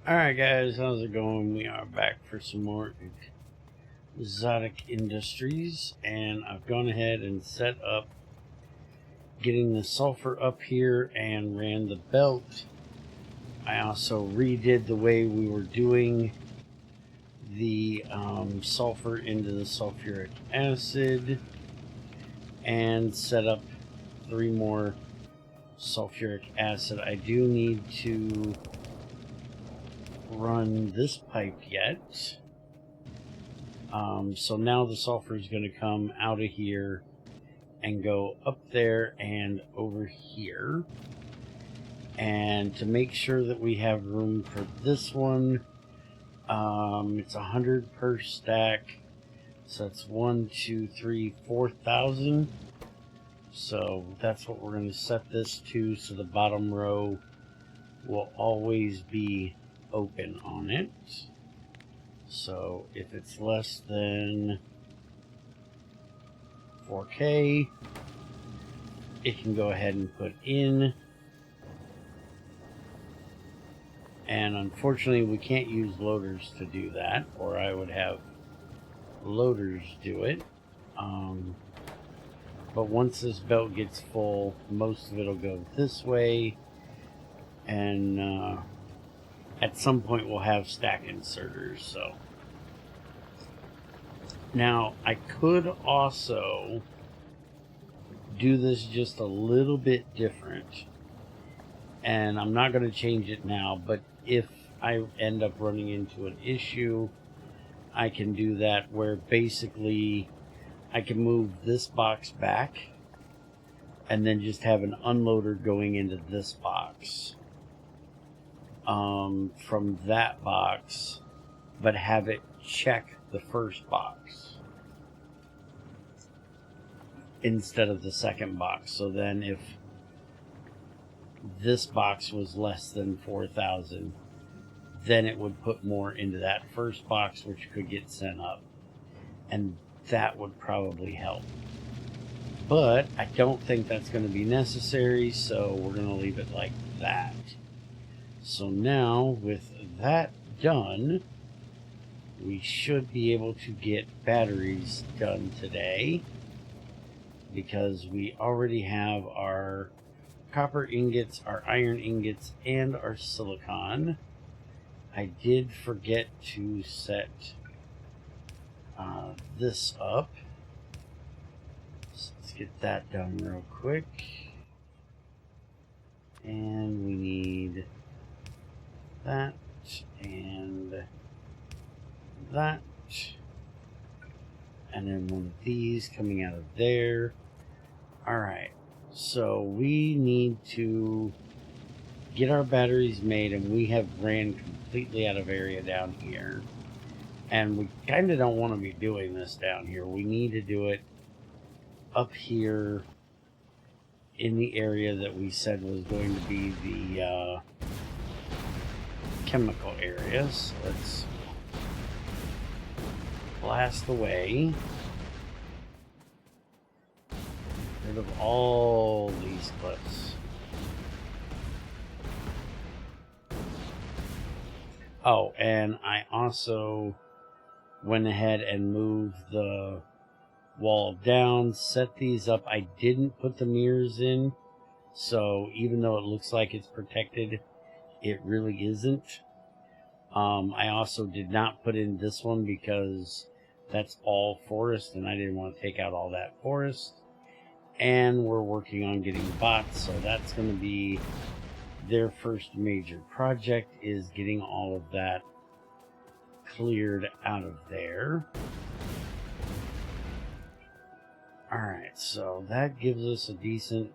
Alright guys, how's it going? We are back for some more exotic industries, and I've gone ahead and set up getting the sulfur up here and ran the belt. I also redid the way we were doing the sulfur into the sulfuric acid and set up 3 more sulfuric acid. I do need to run this pipe yet. So now the sulfur is going to come out of here and go up there and over here. And to make sure that we have room for this one, it's 100 per stack. So it's 1, 2, 3, 4,000. So that's what we're going to set this to. So the bottom row will always be open on it. So if it's less than 4K, it can go ahead and put in. And unfortunately we can't use loaders to do that, or I would have loaders do it. But once this belt gets full, most of it will go this way, and at some point we'll have stack inserters. So now I could also do this just a little bit different, and I'm not going to change it now, but if I end up running into an issue, I can do that, where basically I can move this box back and then just have an unloader going into this box from that box, but have it check the first box instead of the second box. So then if this box was less than 4,000, then it would put more into that first box, which could get sent up, and that would probably help. But I don't think that's going to be necessary, so we're going to leave it like that. So now with that done, we should be able to get batteries done today, because we already have our copper ingots, our iron ingots, and our silicon. I did forget to set this up. So let's get that done real quick. And we need that and that. And then one of these coming out of there. Alright, so we need to get our batteries made, and we have ran completely out of area down here. And we kind of don't want to be doing this down here. We need to do it up here in the area that we said was going to be the chemical area. So let's blast away. Rid of all these cliffs. Oh, and I also went ahead and moved the wall down, set these up. I didn't put the mirrors in, so even though it looks like it's protected, it really isn't. I also did not put in this one because that's all forest, and I didn't want to take out all that forest. And we're working on getting bots, so that's going to be their first major project, is getting all of that cleared out of there. Alright, so that gives us a decent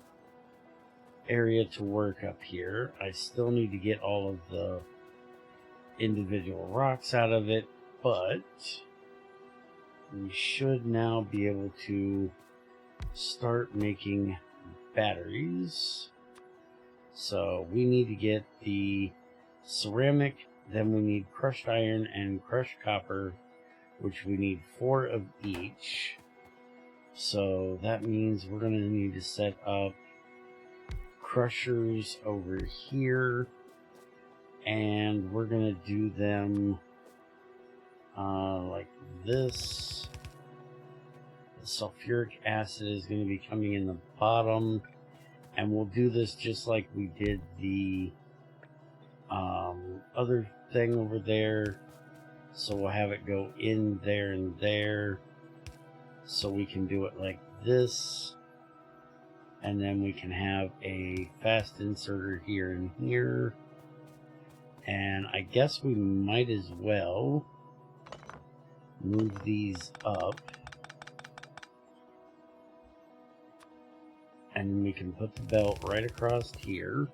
area to work up here. I still need to get all of the individual rocks out of it, but we should now be able to start making batteries. So we need to get the ceramic, then we need crushed iron and crushed copper, which we need 4 of each. So that means we're going to need to set up crushers over here, and and we're going to do them like this. The sulfuric acid is going to be coming in the bottom, and we'll do this just like we did the other thing over there. So we'll have it go in there and there, so we can do it like this, and then we can have a fast inserter here and here. And I guess we might as well move these up, and we can put the belt right across here,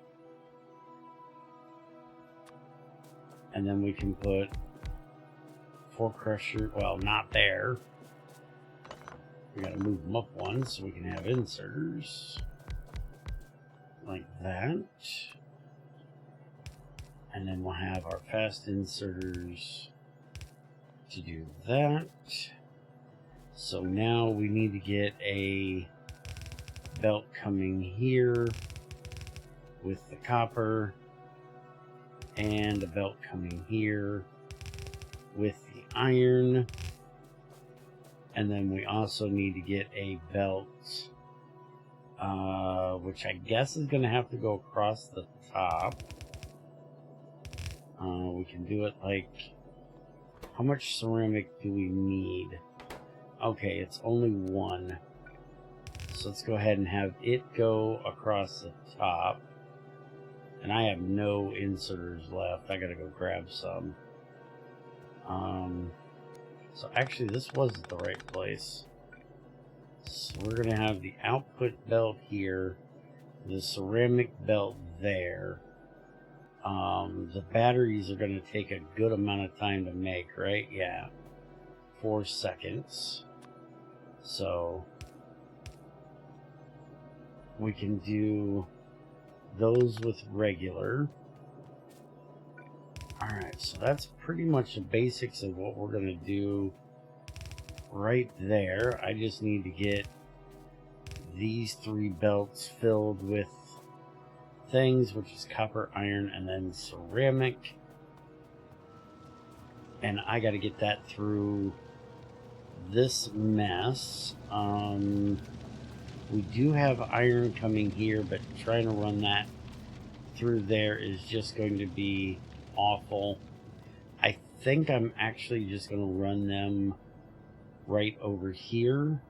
and then we can put 4 crusher, well, not there. We gotta move them up one so we can have inserters like that. And then we'll have our fast inserters to do that. So now we need to get a belt coming here with the copper, and a belt coming here with the iron. And then we also need to get a belt, which I guess is going to have to go across the top. We can do it like, how much ceramic do we need? Okay, it's only 1. So let's go ahead and have it go across the top. And I have no inserters left. I gotta go grab some. So actually this wasn't the right place. So we're gonna have the output belt here, the ceramic belt there. The batteries are gonna take a good amount of time to make, right? Yeah. 4 seconds. So we can do those with regular. Alright, so that's pretty much the basics of what we're going to do right there. I just need to get these 3 belts filled with things, which is copper, iron, and then ceramic. And I got to get that through this mess. We do have iron coming here, but trying to run that through there is just going to be awful. I think I'm actually just going to run them right over here.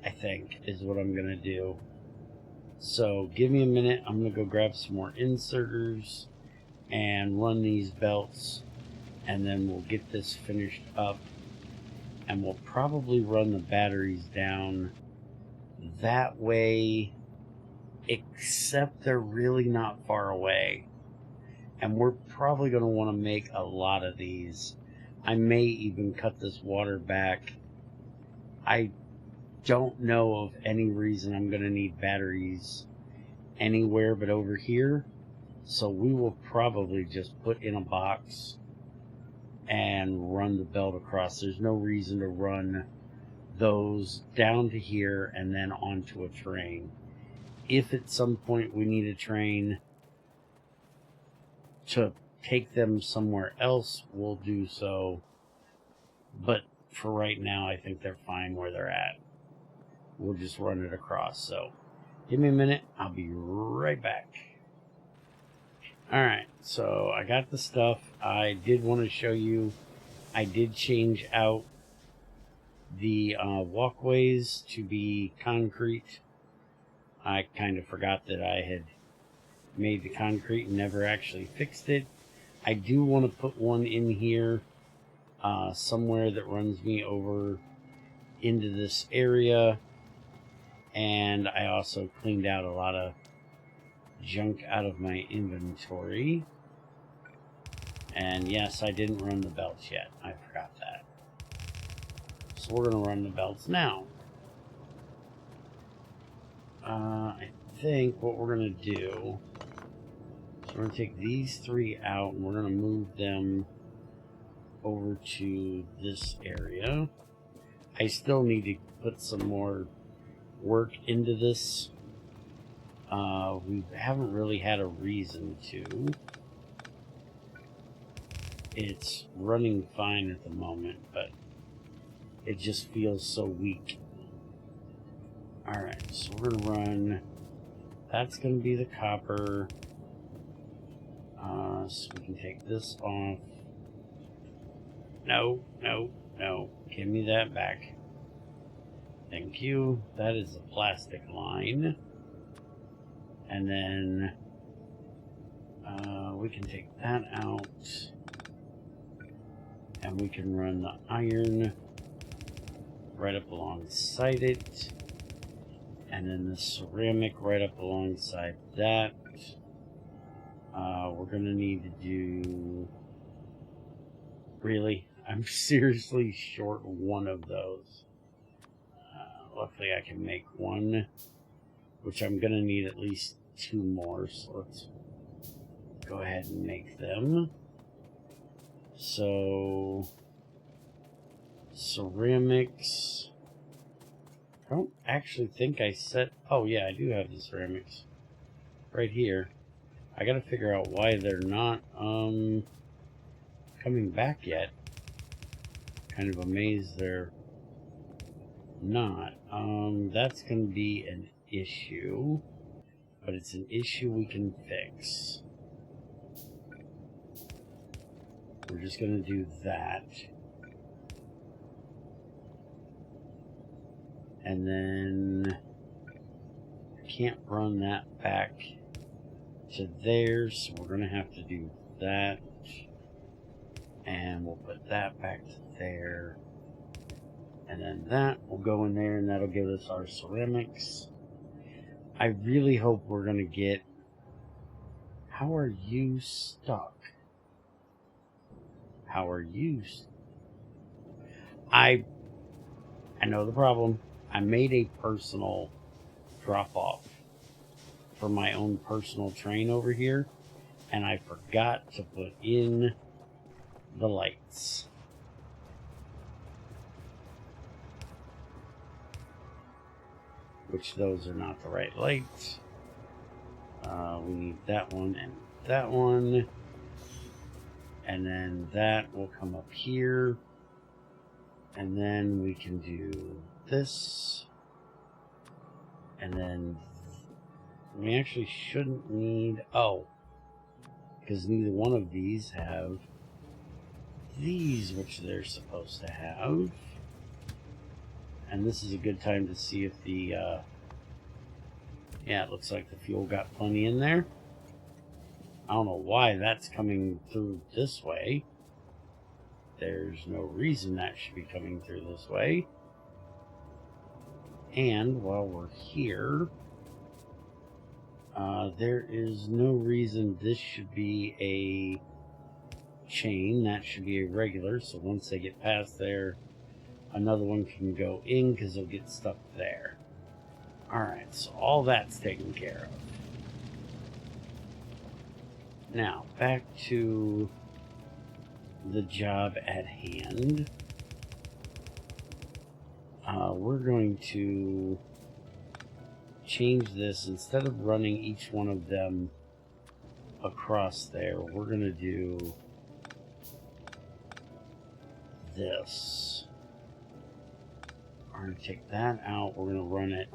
I think is what I'm going to do. So give me a minute. I'm going to go grab some more inserters and run these belts, and then we'll get this finished up. And we'll probably run the batteries down that way, except they're really not far away. And we're probably going to want to make a lot of these. I may even cut this water back. I don't know of any reason I'm going to need batteries anywhere but over here. So we will probably just put in a box and run the belt across. There's no reason to run those down to here and then onto a train. If at some point we need a train to take them somewhere else, we'll do so. But for right now, I think they're fine where they're at. We'll just run it across. So give me a minute. I'll be right back. Alright, so I got the stuff. I did want to show you, I did change out the walkways to be concrete. I kind of forgot that I had made the concrete and never actually fixed it. I do want to put one in here somewhere that runs me over into this area. And I also cleaned out a lot of junk out of my inventory. And yes, I didn't run the belts yet. I forgot that. So we're going to run the belts now. I think what we're going to do is we're going to take these 3 out and we're going to move them over to this area. I still need to put some more work into this We haven't really had a reason to. It's running fine at the moment, but it just feels so weak. Alright, so we're going to run... That's going to be the copper. So we can take this off. No, no, no. Give me that back. Thank you. That is a plastic line. And then we can take that out. And we can run the iron right up alongside it. And then the ceramic right up alongside that. We're going to need to do... Really? I'm seriously short one of those. Luckily I can make one, which I'm going to need at least 2 more. So let's go ahead and make them. So, ceramics. I don't actually think I set... Oh yeah, I do have the ceramics right here. I gotta figure out why they're not coming back yet. Kind of amazed they're not. That's gonna be an issue, but it's an issue we can fix. We're just gonna do that. And then I can't run that back to there, so we're gonna have to do that. And we'll put that back to there. And then that will go in there, and that'll give us our ceramics. I really hope we're gonna get... How are you stuck? How are you... I know the problem. I made a personal drop-off for my own personal train over here, and I forgot to put in the lights. Which those are not the right lights. We need that one and that one. And then that will come up here. And then we can do this. And then we actually shouldn't need... Oh. Because neither one of these have these, which they're supposed to have. And this is a good time to see if the... yeah, it looks like the fuel got plenty in there. I don't know why that's coming through this way. There's no reason that should be coming through this way. And while we're here, there is no reason this should be a chain. That should be a regular. So once they get past there, another one can go in because they'll get stuck there. Alright, so all that's taken care of. Now, back to the job at hand. We're going to change this. Instead of running each one of them across there, we're going to do this. We're going to take that out. We're going to run it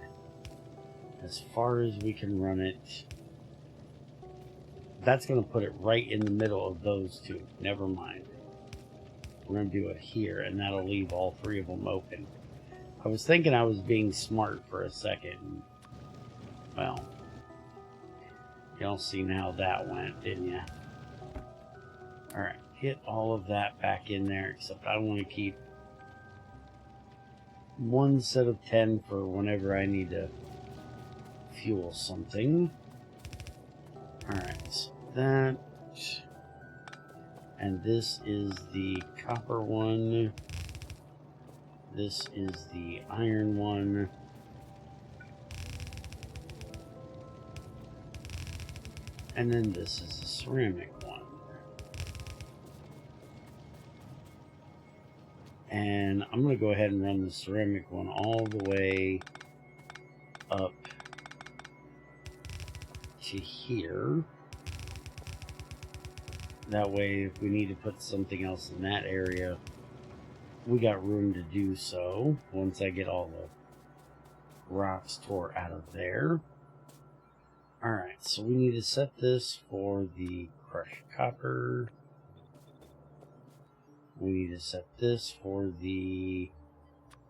as far as we can run it. That's going to put it right in the middle of those two. Never mind. We're going to do it here, and that'll leave all 3 of them open. I was thinking I was being smart for a second. Well, y'all seen how that went, didn't you? Alright, get all of that back in there, except I want to keep 1 set of 10 for whenever I need to fuel something. Alright, so that. And this is the copper one. This is the iron one. And then this is the ceramic one. And I'm going to go ahead and run the ceramic one all the way up to here. That way, if we need to put something else in that area, we got room to do so once I get all the rocks tore out of there. Alright, so we need to set this for the crushed copper. We need to set this for the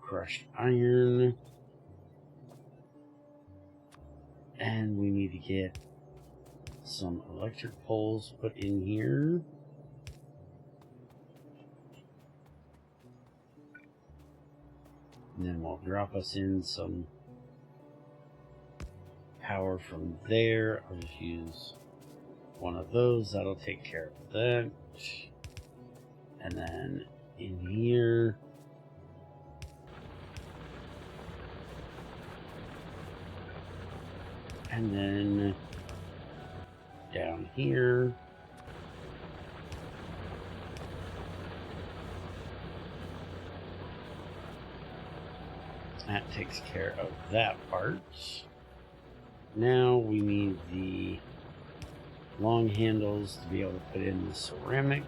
crushed iron. And we need to get some electric poles put in here. And then we'll drop us in some power from there. I'll just use one of those. That'll take care of that. And then in here, and then down here, that takes care of that part. Now we need the long handles to be able to put in the ceramic.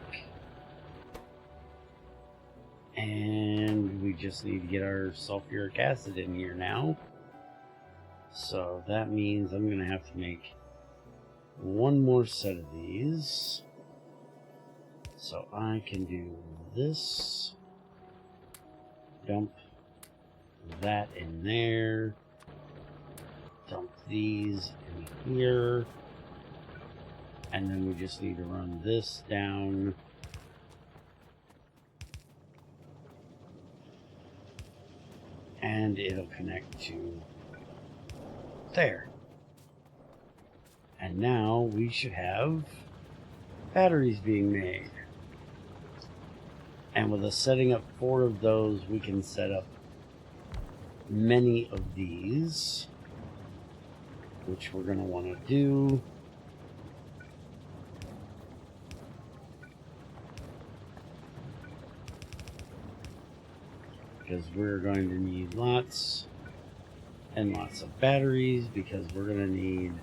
And we just need to get our sulfuric acid in here now. So that means I'm going to have to make one more set of these. So I can do this. Dump that in there. Dump these in here. And then we just need to run this down. And it'll connect to there. And now we should have batteries being made. And with us setting up 4 of those, we can set up many of these, which we're going to want to do. Because we're going to need lots and lots of batteries, because we're going to need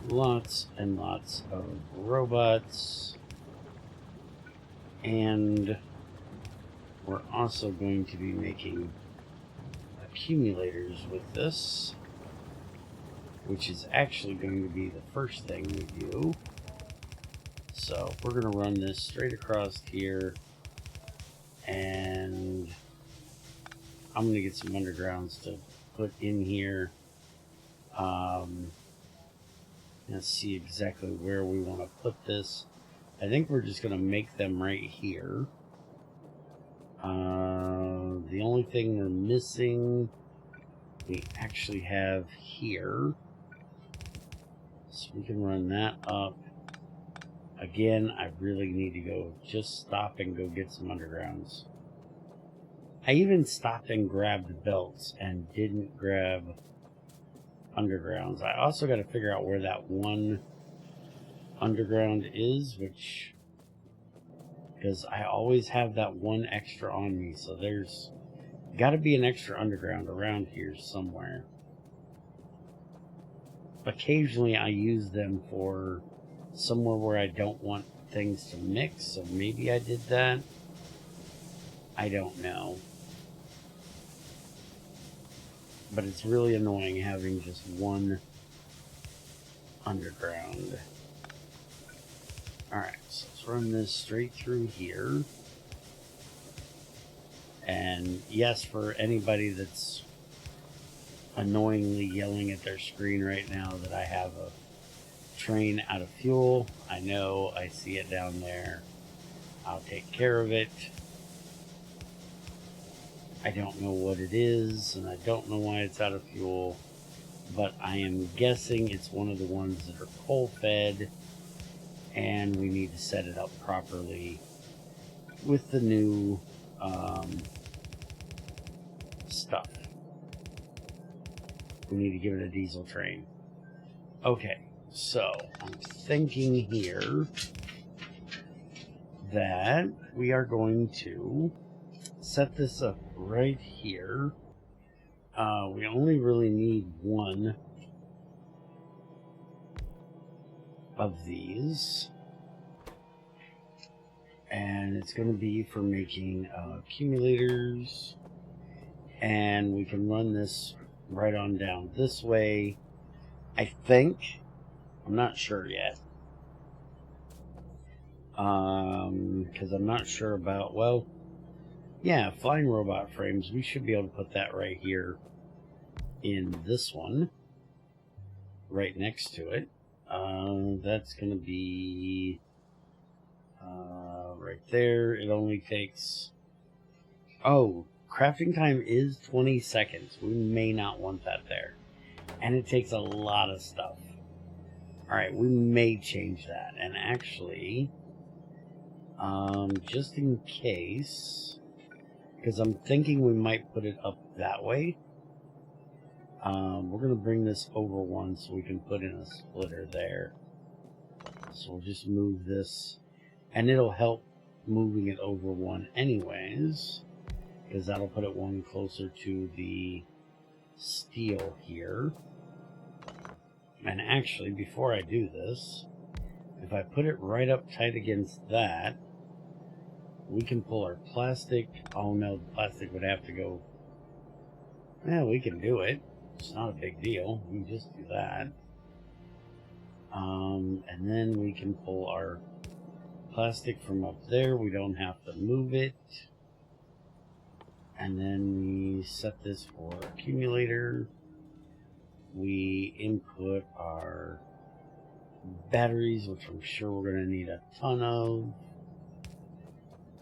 lots and lots of robots. And we're also going to be making accumulators with this, which is actually going to be the first thing we do. So we're going to run this straight across here, and I'm going to get some undergrounds to put in here. Let's see exactly where we want to put this. I think we're just going to make them right here. The only thing we're missing, we actually have here. So we can run that up. Again, I really need to go just stop and go get some undergrounds. I even stopped and grabbed belts and didn't grab undergrounds. I also got to figure out where that one underground is, which, because I always have that one extra on me, so there's got to be an extra underground around here somewhere. Occasionally I use them for somewhere where I don't want things to mix, so maybe I did that. I don't know. But it's really annoying having just one underground. Alright, so let's run this straight through here. And yes, for anybody that's annoyingly yelling at their screen right now that I have a train out of fuel, I know, I see it down there. I'll take care of it. I don't know what it is, and I don't know why it's out of fuel, but I am guessing it's one of the ones that are coal-fed, and we need to set it up properly with the new stuff. We need to give it a diesel train. Okay, so I'm thinking here that we are going to set this up right here. We only really need one of these. And it's going to be for making accumulators. And we can run this right on down this way, I think. I'm not sure yet. Because I'm not sure about, well, yeah, flying robot frames. We should be able to put that right here in this one, right next to it. That's going to be right there. It only takes, oh, crafting time is 20 seconds. We may not want that there. And it takes a lot of stuff. Alright, we may change that. And actually, just in case, because I'm thinking we might put it up that way. We're going to bring this over one so we can put in a splitter there. So we'll just move this. And it'll help moving it over one anyways, because that'll put it one closer to the steel here. And actually, before I do this, if I put it right up tight against that, we can pull our plastic. Oh no, the plastic would have to go. Yeah, we can do it. It's not a big deal. We can just do that. And then we can pull our plastic from up there. We don't have to move it. And then we set this for accumulator. We input our batteries, which I'm sure we're going to need a ton of.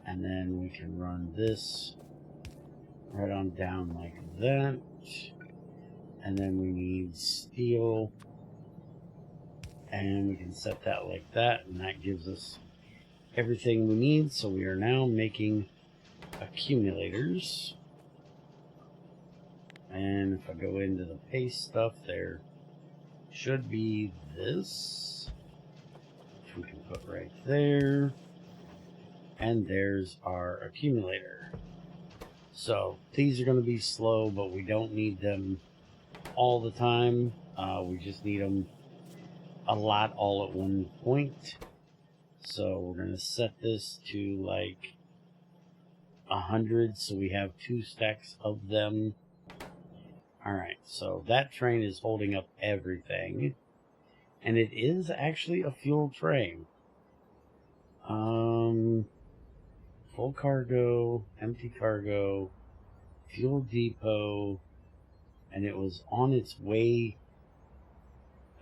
And then we can run this right on down like that. And then we need steel. And we can set that like that. And that gives us everything we need. So we are now making accumulators. And if I go into the paste stuff, there should be this, which we can put right there. And there's our accumulator. So these are going to be slow, but we don't need them all the time. We just need them a lot all at one point. So we're going to set this to like 100, so we have 2 stacks of them. Alright, so that train is holding up everything. And it is actually a fuel train. Full cargo, empty cargo, fuel depot, and it was on its way.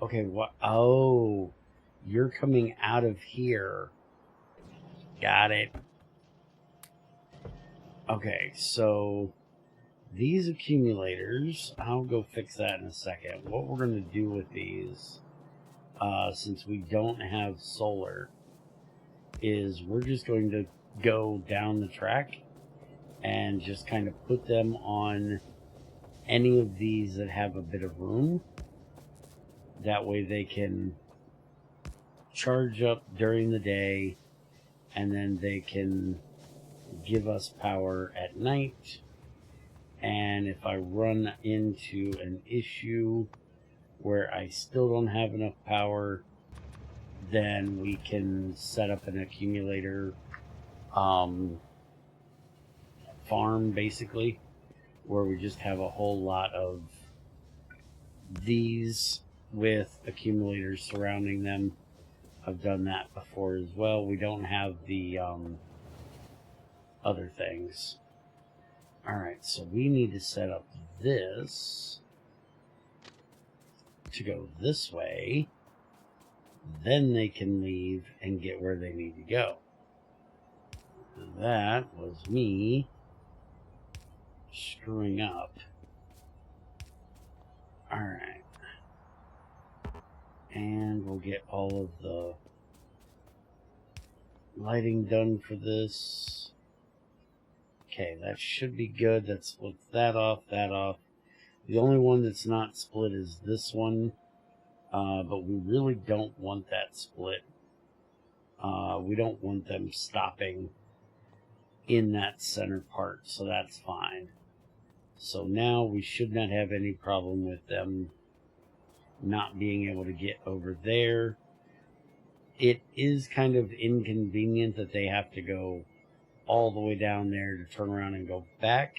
Okay, what? Oh, you're coming out of here. Got it. Okay, so these accumulators, I'll go fix that in a second. What we're going to do with these, since we don't have solar, is we're just going to go down the track and just kind of put them on any of these that have a bit of room. That way they can charge up during the day, and then they can give us power at night. And if I run into an issue where I still don't have enough power, then we can set up an accumulator farm, basically, where we just have a whole lot of these with accumulators surrounding them. I've done that before as well. We don't have the other things. Alright, so we need to set up this to go this way. Then they can leave and get where they need to go. And that was me screwing up. Alright. And we'll get all of the lighting done for this. Okay, that should be good. That splits that off, that off. The only one that's not split is this one. But we really don't want that split. We don't want them stopping in that center part, so that's fine. So now we should not have any problem with them not being able to get over there. it is kind of inconvenient that they have to go all the way down there to turn around and go back.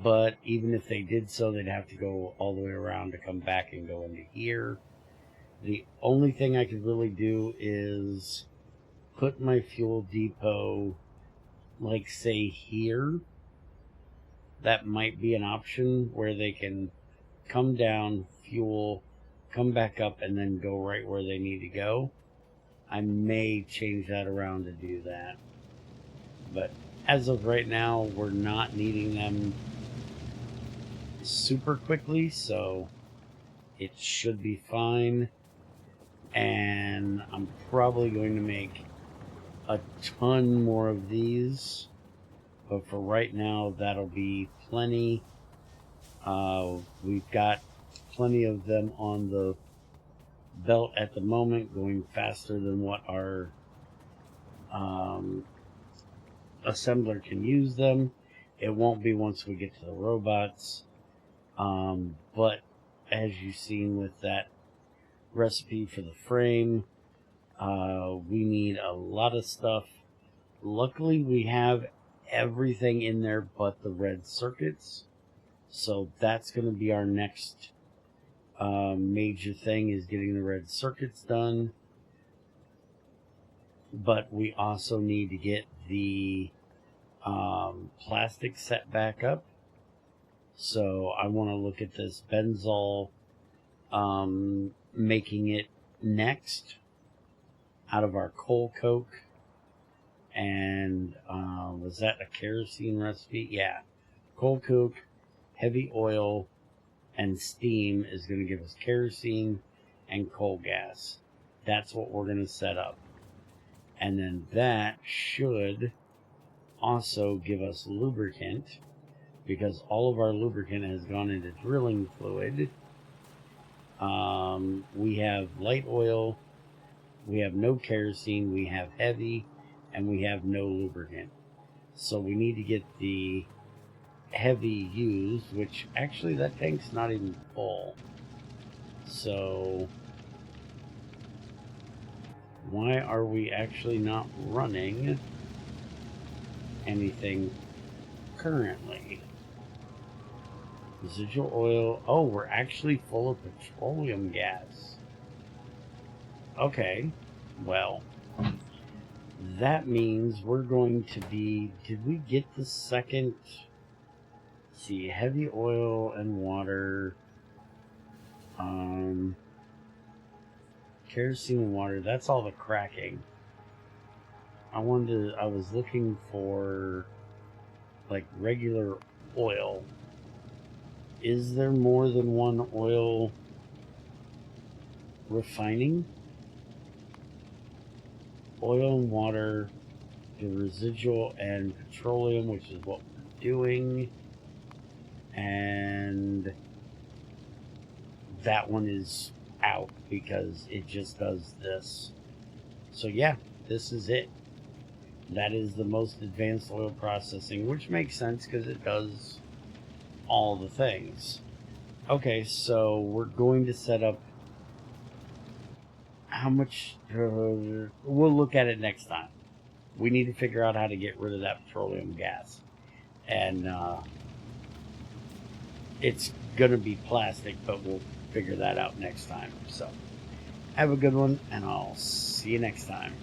But even if they did so, they'd have to go all the way around to come back and go into here. The only thing I could really do is put my fuel depot, like, say, here. That might be an option where they can come down, fuel, come back up, and then go right where they need to go. I may change that around to do that. But as of right now, we're not needing them super quickly, so it should be fine. And I'm probably going to make a ton more of these, but for right now, that'll be plenty. We've got plenty of them on the belt at the moment, going faster than what our assembler can use them. It won't be once we get to the robots. But as you've seen with that recipe for the frame, we need a lot of stuff. Luckily, we have everything in there but the red circuits. So that's going to be our next major thing, is getting the red circuits done. But we also need to get the plastic set back up. So I want to look at this benzol, making it next out of our coal coke. And was that a kerosene recipe? Yeah. Coal coke, heavy oil, and steam is going to give us kerosene and coal gas. That's what we're going to set up. And then that should also give us lubricant, because all of our lubricant has gone into drilling fluid. We have light oil, we have no kerosene, we have heavy, and we have no lubricant. So we need to get the heavy used, which actually that tank's not even full. So why are we actually not running anything currently? Residual oil. Oh, we're actually full of petroleum gas. Okay, well, that means we're going to be... Did we get the second... Let's see, heavy oil and water. Kerosene and water. That's all the cracking. I was looking for like regular oil. Is there more than one oil refining? Oil and water, the residual and petroleum, which is what we're doing. And that one is out because it just does this. So yeah, this is it. That is the most advanced oil processing, which makes sense because it does all the things. Okay, so we're going to set up how much... we'll look at it next time. We need to figure out how to get rid of that petroleum gas. And it's going to be plastic, but we'll figure that out next time. So have a good one, and I'll see you next time.